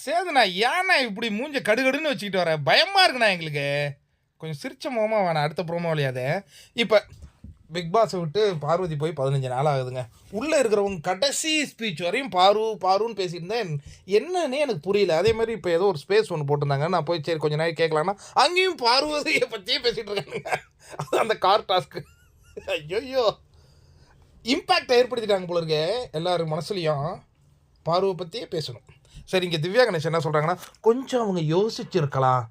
சேதுண்ணா ஏண்ணா இப்படி மூஞ்ச கடுகடுன்னு வச்சுக்கிட்டு வர பயமா இருக்குண்ணா எங்களுக்கு. கொஞ்சம் சிரிச்ச முகமா வேணாம் அடுத்த ப்ரோமோலையாவது. இப்போ பிக் பாஸை விட்டு பார்வதி போய் 15 நாள் ஆகுதுங்க. உள்ளே இருக்கிறவங்க கடைசி ஸ்பீச் வரையும் பாருன்னு பேசிட்டு இருந்தேன். என்னன்னே எனக்கு புரியல. அதே மாதிரி இப்போ ஏதோ ஒரு ஸ்பேஸ் ஒன்று போட்டிருந்தாங்க. நான் போய் சரி கொஞ்சம் நேரம் கேட்கலான்னா அங்கேயும் பார்வதியை பற்றியே பேசிகிட்டு இருக்காங்க. அந்த கார் டாஸ்க்கு ஐயோ இம்பேக்ட் ஏற்படுத்திட்டாங்க போல இருக்கே எல்லாரும் மனசுலையும். பார்வை பற்றியே பேசணும். சரி, இங்கே திவ்யா கணேஷ் என்ன சொல்கிறாங்கன்னா, கொஞ்சம் அவங்க யோசிச்சிருக்கலாம்.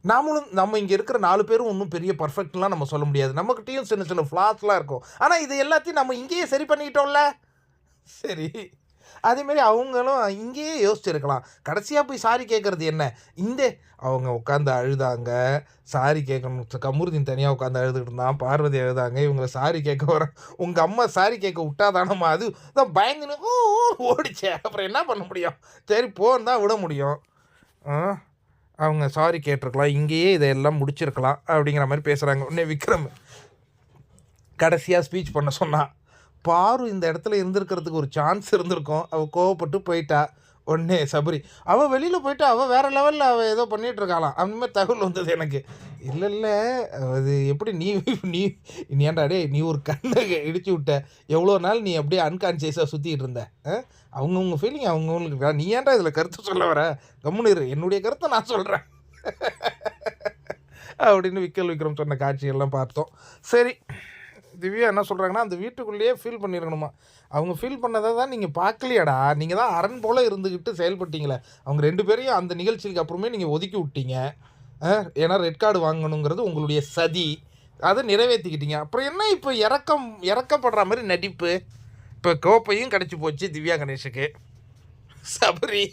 நம்ம இங்கே இருக்கிற 4 பேரும் ஒன்றும் பெரிய பர்ஃபெக்ட்லாம் நம்ம சொல்ல முடியாது. நம்மக்கிட்டேயும் சின்ன சின்ன ஃப்ளாஸ்லாம் இருக்கும். ஆனால் இது எல்லாத்தையும் நம்ம இங்கேயே சரி பண்ணிக்கிட்டோம்ல. சரி, அதேமாரி அவங்களும் இங்கேயே யோசிச்சிருக்கலாம். கடைசியாக போய் சாரி கேட்குறது என்ன? அவங்க உட்காந்து அழுதாங்க. சாரி கேட்கணும். கமருதீன் தனியாக உட்காந்து அழுதுகிட்டு இருந்தான். பார்வதி அழுதாங்க. இவங்களை சாரி கேட்க வர உங்கள் அம்மா சாரி கேட்க விட்டாதானம்மா அது தான் பயந்துன்னு ஓடிச்சே. அப்புறம் என்ன பண்ண முடியும்? சரி போன்னு தான் விட முடியும். அவங்க சாரி கேட்டிருக்கலாம். இங்கேயே இதையெல்லாம் முடிச்சிருக்கலாம் அப்படிங்கிற மாதிரி பேசுகிறாங்க. உடனே விக்ரம் கடைசியாக ஸ்பீச் பண்ண சொன்னான். பாரு இந்த இடத்துல இருந்திருக்கிறதுக்கு ஒரு சான்ஸ் இருந்திருக்கும். அவள் கோவப்பட்டு போயிட்டா. உடனே சபரி அவள் வெளியில் போயிட்டு அவள் வேறு லெவலில் அவள் ஏதோ பண்ணிகிட்டு இருக்காளாம். அந்த மாதிரி தகவல் வந்தது எனக்கு. இல்லை அது எப்படி நீ ஏன்டாடே நீ ஒரு கண்ணை இடிச்சு விட்ட. எவ்வளோ நாள் நீ அப்படியே அன்கான்சியஸாக சுற்றிக்கிட்டு இருந்த. அவங்கவுங்க ஃபீலிங் அவங்கவுங்களுக்கு. நீ ஏன்டா இதில் கருத்து சொல்ல வர? கம்முன்னு இரு, என்னுடைய கருத்தை நான் சொல்கிறேன் அப்படின்னு விக்ரம் சொன்ன காட்சிகள்லாம் பார்த்தோம். சரி, திவ்யா என்ன சொல்கிறாங்கன்னா, அந்த வீட்டுக்குள்ளேயே ஃபீல் பண்ணியிருக்கணுமா. அவங்க ஃபீல் பண்ணதை தான் நீங்கள் பார்க்கலையாடா. நீங்கள் தான் அரண் போல் இருந்துக்கிட்டு செயல்பட்டீங்களே. அவங்க 2 பேரையும் அந்த நிகழ்ச்சிக்கு அப்புறமே நீங்கள் ஒதுக்கி விட்டீங்க. ஏன்னா ரெட் கார்டு வாங்கணுங்கிறது உங்களுடைய சதி. அதை நிறைவேற்றிக்கிட்டீங்க. அப்புறம் என்ன இப்போ இறக்கப்படுற மாதிரி நடிப்பு? இப்போ கோப்பையும் கிடச்சி போச்சு திவ்யா கணேஷுக்கு. சபரி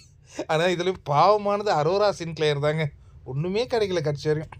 ஆனால் இதில் பாவமானது அரோரா சின்க்ளேயர் தாங்க. ஒன்றுமே கிடைக்கல கட்சி வரையும்.